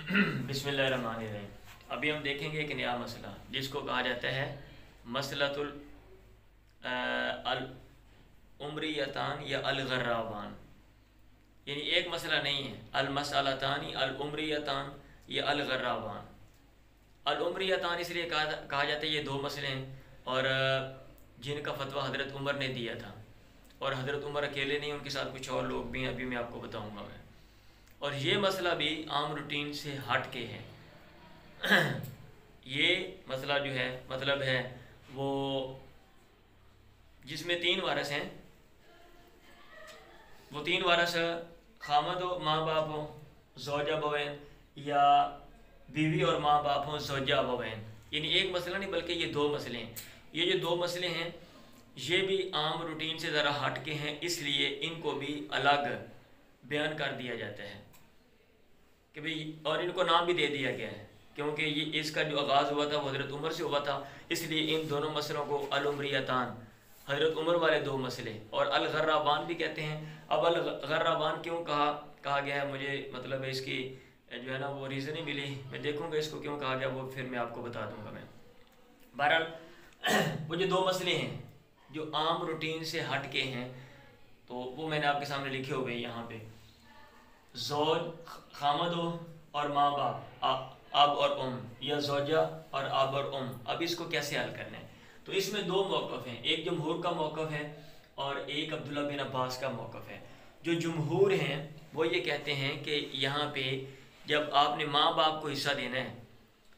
बिस्मिल्लाहिर्रहमानिर्रहीम। अभी हम देखेंगे एक नया मसला जिसको कहा जाता है मसलतुल अल उम्रियतान या अल गर्राबान। यानी एक मसला नहीं है, अल मसलतानी अल उम्रियतान या अल गर्राबान। अल उम्रियतान इसलिए कहा जाता है, ये दो मसले हैं और जिनका फतवा हज़रत उमर ने दिया था। और हज़रत उमर अकेले नहीं, उनके साथ कुछ और लोग भी हैं, अभी मैं आपको बताऊँगा मैं। और ये मसला भी आम रूटीन से हट के है। ये मसला जो है मतलब है वो जिसमें तीन वारस हैं, वो तीन वारस खामद हो, माँ बाप हो, ज़ौजा बवैन, या बीवी और माँ बाप हो, ज़ौजा बवैन। यानी एक मसला नहीं बल्कि ये दो मसले हैं। ये जो दो मसले हैं ये भी आम रूटीन से ज़रा हट के हैं, इसलिए इनको भी अलग बयान कर दिया जाता है कि भाई, और इनको नाम भी दे दिया गया है क्योंकि ये इसका जो आगाज़ हुआ था वो हज़रत उमर से हुआ था। इसलिए इन दोनों मसलों को अल उम्रियतान, हज़रत उमर वाले दो मसले, और अल गर्राबान भी कहते हैं। अब अल गर्राबान क्यों कहा गया है, मुझे मतलब है इसकी जो है ना वो रीज़न ही मिली। मैं देखूँगा इसको क्यों कहा गया, वो फिर मैं आपको बता दूँगा मैं। बहरहाल वो जो दो मसले हैं जो आम रूटीन से हट के हैं, तो वो मैंने आपके सामने लिखे हुए हैं यहाँ पे। ज़ौज खामद हो और माँ बाप, अब और उम, या ज़ौजा और अब और उम। अब इसको कैसे हल करना है, तो इसमें दो मौक़िफ़ हैं, एक जमहूर का मौक़िफ़ है और एक अब्दुल्ला बिन अब्बास का मौक़िफ़ है। जो जमहूर हैं वो ये कहते हैं कि यहाँ पे जब आपने माँ बाप को हिस्सा देना है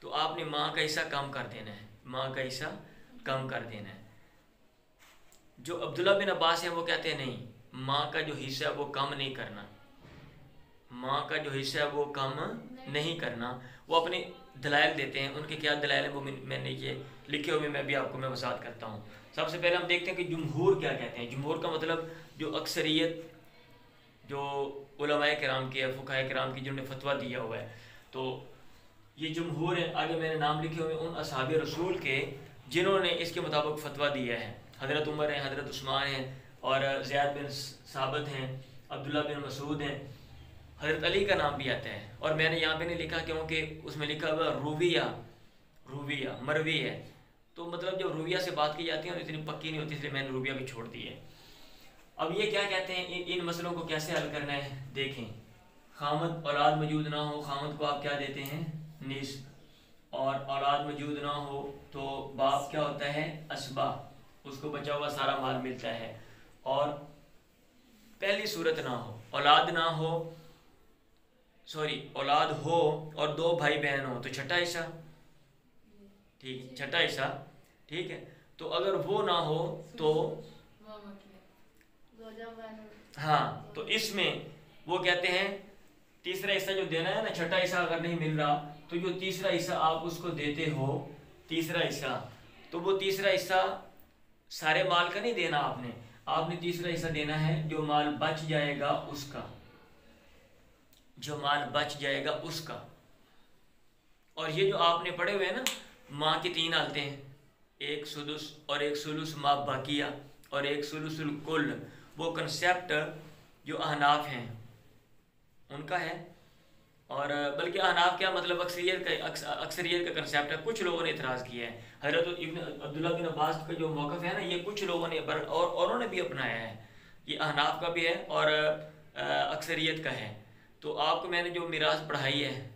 तो आपने माँ का हिस्सा कम कर देना है, माँ का हिस्सा कम कर देना है। जो अब्दुल्ला बिन अब्बास हैं वो कहते हैं नहीं, माँ का जो हिस्सा है वो कम नहीं करना, माँ का जो हिस्सा है वो कम नहीं करना। वो अपने दलाइल देते हैं, उनके क्या दलाइल हैं वो मैंने ये लिखे हुए, मैं भी आपको मैं वसात करता हूँ। सबसे पहले हम देखते हैं कि जमहूर क्या कहते हैं। जमहूर का मतलब जो अक्सरियत जो उलमाए किराम की है, फुक़हाए किराम की, जिन्होंने फतवा दिया हुआ है, तो ये जमहूर है। आगे मैंने नाम लिखे हुए उन असहाबे रसूल के जिन्होंने इसके मुताबिक फतवा दिया है। हज़रत उमर हैं, हज़रत उस्मान हैं, और ज़ैद बिन साबित हैं, अब्दुल्ला बिन मसूद हैं, हज़रत अली का नाम भी आता है। और मैंने यहाँ पे नहीं लिखा क्योंकि उसमें लिखा हुआ रूविया मरवी है, तो मतलब जब रूविया से बात की जाती है और इतनी पक्की नहीं होती, इसलिए मैंने रूविया भी छोड़ दी है। अब ये क्या कहते हैं, इन मसलों को कैसे हल करना है देखें। खामद औलाद मौजूद ना हो, खामद को आप क्या देते हैं, निस, और औलाद मौजूद ना हो तो बाप क्या होता है, असबा, उसको बचा हुआ सारा माल मिलता है। और पहली सूरत ना हो, औलाद ना हो, सॉरी औलाद हो और दो भाई बहन हो तो छठा हिस्सा, ठीक, छठा हिस्सा, ठीक है। तो अगर वो ना हो तो हाँ, तो इसमें वो कहते हैं तीसरा हिस्सा जो देना है ना, छठा हिस्सा अगर नहीं मिल रहा तो जो तीसरा हिस्सा आप उसको देते हो, तीसरा हिस्सा, तो वो तीसरा हिस्सा सारे माल का नहीं देना आपने तीसरा हिस्सा देना है जो माल बच जाएगा उसका, जो माल बच जाएगा उसका। और ये जो आपने पढ़े हुए हैं ना, माँ की तीन हालतें हैं, एक सुदुस और एक सुलुस मा बाकिया और एक सुलुसुल कुल, वो कंसेप्ट जो अहनाफ हैं उनका है। और बल्कि अहनाफ क्या मतलब अक्सरियत का कंसेप्ट है। कुछ लोगों ने इतराज़ किया है, हज़रत इब्न अब्दुल्ला बिन अब्बास का जो मौक़िफ़ है ना, ये कुछ लोगों ने और औरों ने भी अपनाया है, ये अहनाफ का भी है और अक्सरियत का है। तो आपको मैंने जो मिरास पढ़ाई है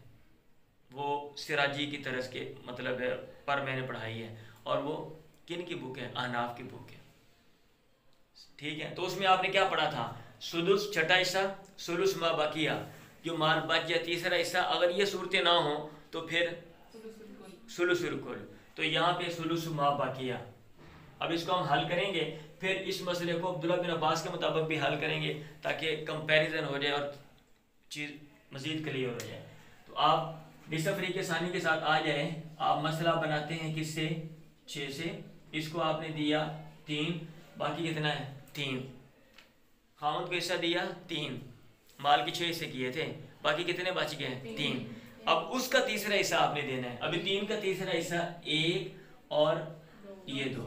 वो सिराजी की तरह के मतलब पर मैंने पढ़ाई है, और वो किन की बुक है, अहनाफ की बुक है, ठीक है। तो उसमें आपने क्या पढ़ा था, सुदुस छठा हिस्सा, सुलुस मा बाकिया जो माल बच जाए तीसरा हिस्सा। अगर ये सूरतें ना हो तो फिर सुलुसुल कुल, तो यहाँ पे सुलुस मा बाकिया। अब इसको हम हल करेंगे, फिर इस मसले को अब्दुल्ला बिन अब्बास के मुताबिक भी हल करेंगे ताकि कंपैरिजन हो जाए और चीज़ मज़ीद क्लियर हो जाए। तो आप निसफ़री के सानी के साथ आ जाए। आप मसला बनाते हैं किससे, 6 से, इसको आपने दिया 3, बाकी कितना है 3, खामद को हिस्सा दिया 3, माल के 6 हिस्से किए थे, बाकी कितने बच गए 3। अब उसका तीसरा हिस्सा आपने देना है। अभी 3 का तीसरा हिस्सा 1 और ये 2।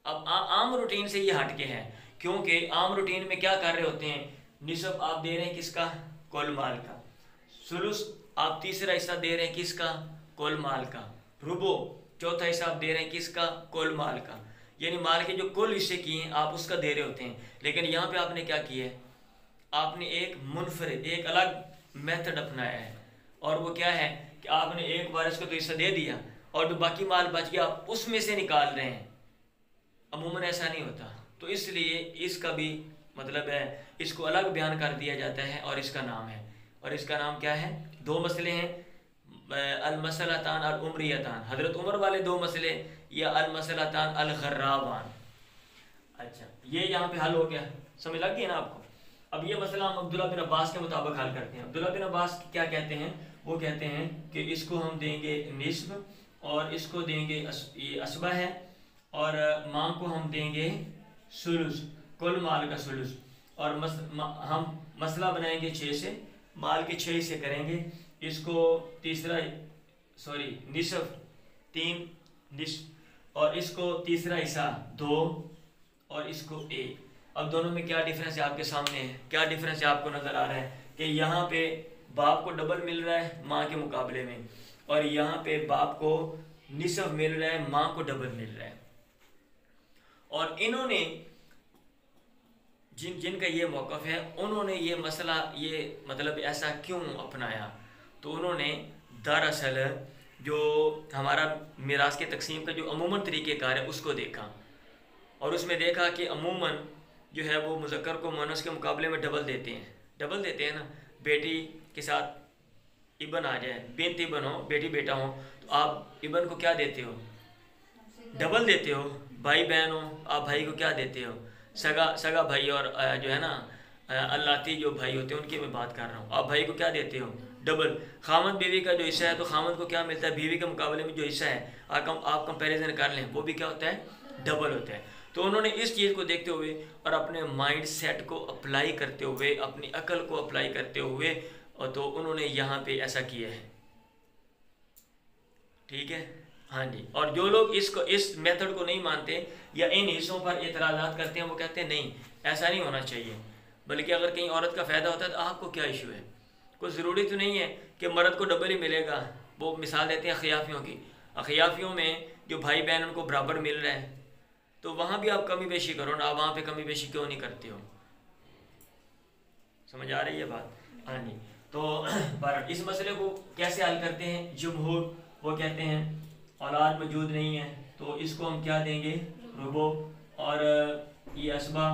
अब आम रूटीन से ये हटके है, क्योंकि आम रूटीन में क्या कर रहे होते हैं, निसब आप दे रहे हैं किसका, कुल माल का, सुलुस आप तीसरा हिस्सा दे रहे हैं किसका? कुल माल का। रुबो चौथा हिस्सा आप दे रहे हैं किसका? कुल माल का। यानी माल के जो कुल हिस्से किए हैं आप उसका दे रहे होते हैं। लेकिन यहाँ पे आपने क्या किया है? आपने एक मुनफरिद, एक अलग मेथड अपनाया है, और वो क्या है कि आपने एक बार इसको तो हिस्सा दे दिया और जो बाकी माल बच गया आप उसमें से निकाल रहे हैं। अमूमन ऐसा नहीं होता, तो इसलिए इसका भी मतलब है, इसको अलग बयान कर दिया जाता है और इसका नाम है, और इसका नाम क्या है? दो मसले हैं, अल-मसलतान और उमरियतान, हज़रत उमर वाले दो मसले, या अल-मसलतान अल-खर्राबान। अच्छा, ये यहाँ पे हल हो गया, समझ लग गई ना आपको? अब ये मसला हम अब्दुल्ला बिन अब्बास के मुताबिक हल करते हैं। अब्दुल्ला बिन अब्बास क्या कहते हैं? वो कहते हैं कि इसको हम देंगे निस्ब, और इसको देंगे ये असबा है, और माँ को हम देंगे सुलुस, कुल माल का सुलुस, और हम मसला बनाएंगे 6 से, माल के 6 से करेंगे, इसको तीसरा निसफ 3 निस्फ, और इसको तीसरा हिस्सा 2, और इसको 1। अब दोनों में क्या डिफरेंस है आपके सामने है? क्या डिफरेंस है आपको नज़र आ रहा है कि यहाँ पे बाप को डबल मिल रहा है माँ के मुकाबले में, और यहाँ पे बाप को निसफ मिल रहा है, माँ को डबल मिल रहा है। और इन्होंने जिनका ये मौक़िफ़ है, उन्होंने ये मसला, ये मतलब ऐसा क्यों अपनाया? तो उन्होंने दरअसल जो हमारा मिरास के तकसीम का जो अमूमन तरीक़ेकार है उसको देखा, और उसमें देखा कि अमूमन जो है वो मुज़क्कर को मुअन्नस के मुकाबले में डबल देते हैं ना। बेटी के साथ इबन आ जाए, बिन्त इबन हो, बेटी बेटा हो, तो आप इबन को क्या देते हो? डबल देते हो। भाई बहन हो, आप भाई को क्या देते हो? सगा भाई, और जो है ना अल्लाती जो भाई होते हैं उनकी मैं बात कर रहा हूँ, आप भाई को क्या देते हो? डबल। खामद बीवी का जो हिस्सा है, तो खामद को क्या मिलता है? बीवी के मुकाबले में जो हिस्सा है आप कंपैरिजन कर लें, वो भी क्या होता है? डबल होता है। तो उन्होंने इस चीज़ को देखते हुए और अपने माइंड सेट को अप्लाई करते हुए, अपनी अकल को अप्लाई करते हुए, और तो उन्होंने यहाँ पे ऐसा किया है। ठीक है, हाँ जी। और जो लोग इस मेथड को नहीं मानते या इन हिस्सों पर एतराज़ात करते हैं, वो कहते हैं नहीं, ऐसा नहीं होना चाहिए, बल्कि अगर कहीं औरत का फ़ायदा होता है तो आपको क्या इशू है? कोई ज़रूरी तो नहीं है कि मर्द को डबल ही मिलेगा। वो मिसाल देते हैं अखियाफ़ियों की, अखियाफ़ियों में जो भाई बहन उनको बराबर मिल रहा है, तो वहाँ भी आप कमी बेशी करो ना, आप वहाँ पे कमी बेशी क्यों नहीं करते हो? समझ आ रही है बात? हाँ जी। तो पर इस मसले को कैसे हल करते हैं? जमहूर वो कहते हैं औलाद मौजूद नहीं है, तो इसको हम क्या देंगे? रुबो, और ये असबा,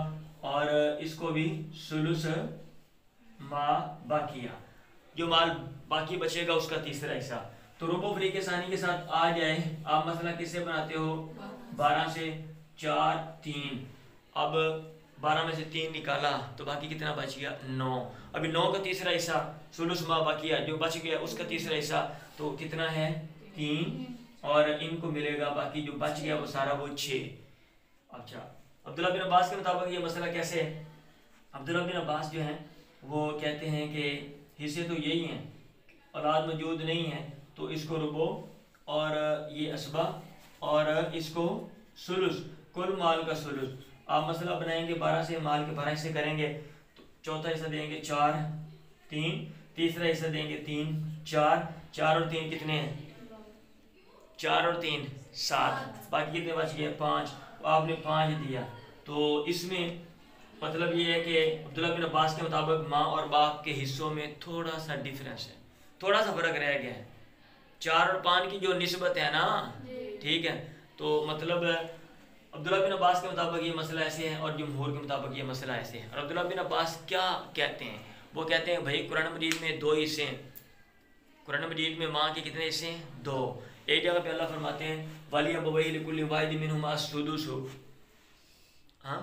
और इसको भी सुलुस मा बाकिया, जो माल बाकी बचेगा उसका तीसरा हिस्सा। तो रुबो फरीक़े सानी के साथ आ जाए। आप मसला किससे बनाते हो? 12 से 4 3। अब 12 में से 3 निकाला तो बाकी कितना बच गया? 9। अभी 9 का तीसरा हिस्सा सुलुस मा बाकिया, जो बच गया उसका तीसरा हिस्सा, तो कितना है? 3, और इनको मिलेगा बाकी जो बच गया वो सारा वो 6। अच्छा, अब्दुल्ला बिन अब्बास के मुताबिक ये मसला कैसे है? अब्दुल्ला बिन अब्बास जो हैं वो कहते हैं कि हिस्से तो यही हैं, औलाद मौजूद नहीं है, तो इसको रुबो, और ये असबा, और इसको सुलुस, कुल माल का सुलुस। आप मसला बनाएंगे 12 से, माल के 12 हिस्से करेंगे, तो चौथा हिस्सा देंगे 4 3, तीसरा हिस्सा देंगे 3 4, 4 और 3 कितने हैं? 4 और 3 7, बाकी कितने बच गए? 5। आपने 5 दिया, तो इसमें मतलब ये है कि अब्दुल्ला बिन अब्बास के मुताबिक माँ और बाप के हिस्सों में थोड़ा सा डिफरेंस है, थोड़ा सा फ़र्क रह गया है। 4 और 5 की जो निस्बत है ना, ठीक है, तो मतलब अब्दुल्ला बिन अब्बास के मुताबिक ये मसला ऐसे है, और जमहूर के मुताबिक ये मसला ऐसे है। और अब्दुल्ला बिन अब्बास क्या कहते हैं? वो कहते हैं भाई कुरान मजीद में 2 हिस्से हैं। कुरान मजीद में माँ के कितने हिस्से हैं? 2। एक जगह पे अल्लाह फरमाते हैं वाली अबवैहि लिकुल्लि वाहिदिन मिनहुमा अस्सुदुस। हाँ,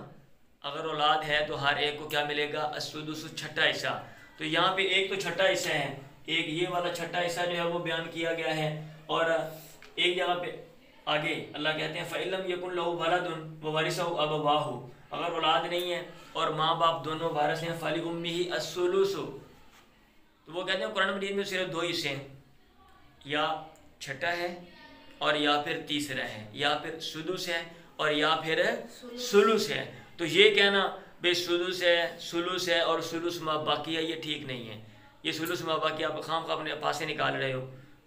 अगर औलाद है तो हर एक को क्या मिलेगा? अस्सुदुस, छठा हिस्सा। तो यहाँ पे एक तो छठा हिस्सा है, एक ये वाला छठा हिस्सा जो है वो बयान किया गया है। और एक जगह पे आगे अल्लाह कहते हैं फ़इल्लम यकुन लहू वलदुन व वरिसहु अबवाहु, अगर औलाद नहीं है और माँ बाप दोनों वारिस हैं, फ़ली उम्मिही अस्सुलुस। तो वो कहते हैं कुरान मजीद में सिर्फ 2 हिस्से हैं, या छठा है और या फिर तीसरा है, या फिर सुदुस है और या फिर सुलुस है। तो ये कहना भाई सुलुस है और सुलुस मा बाकी है, ये ठीक नहीं है। ये सुलुस माँ बाप की आप खाम खा अपने पास से निकाल रहे हो।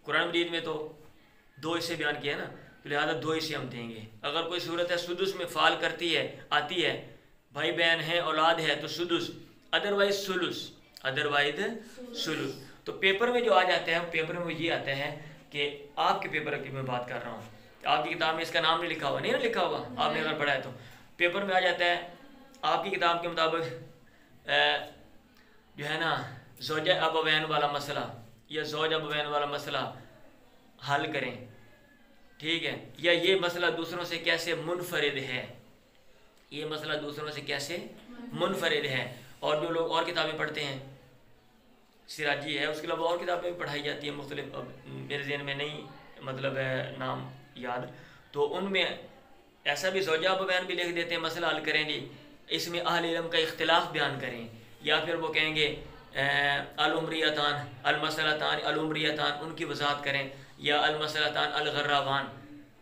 कुरान मजीद में तो 2 हिस्से बयान किए ना, तो लिहाजा 2 हिस्से हम देंगे। अगर कोई सूरत है सुदुस में फ़ाल करती है, आती है, भाई बहन है, औलाद है, तो सुदुस, अदरवाइज सुलुस, अदरवाइज सुलुस। तो पेपर में जो आ जाते हैं, पेपर में ये आता है कि आपके पेपर की मैं बात कर रहा हूँ, आपकी किताब में इसका नाम नहीं लिखा हुआ, नहीं ना लिखा हुआ, आपने अगर पढ़ा है तो पेपर में आ जाता है आपकी किताब के मुताबिक जो है ना ज़ौज अबवैन वाला मसला या ज़ौज अबवैन वाला मसला हल करें, ठीक है, या ये मसला दूसरों से कैसे मुनफरिद है, ये मसला दूसरों से कैसे मुनफरिद है। और जो लोग और किताबें पढ़ते हैं, सिराजी है, उसके अलावा और किताबें भी पढ़ाई जाती हैं मुख्तलिफ, मेरे ज़हन में नहीं मतलब है नाम याद, तो उनमें ऐसा भी ज़ौजा बयान भी लिख देते हैं, मसला हल करें जी, इसमें अहले इल्म का इख्तिलाफ बयान करें, या फिर वो कहेंगे अल-उम्रियतान अल-मसलतान अल-उम्रियतान, उनकी वजाहत करें, या अल-मसलतान अल-गर्रावान,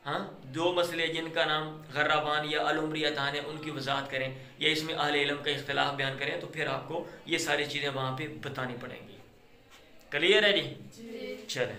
हाँ 2 मसले जिनका नाम गर्रावान या अल-उम्रियतान है, उनकी वजाहत करें, या इसमें अहले इल्म का इख्तिलाफ बयान करें, तो फिर आपको ये सारी चीज़ें वहाँ पे बतानी पड़ेंगी। क्लियर है जी? चलें।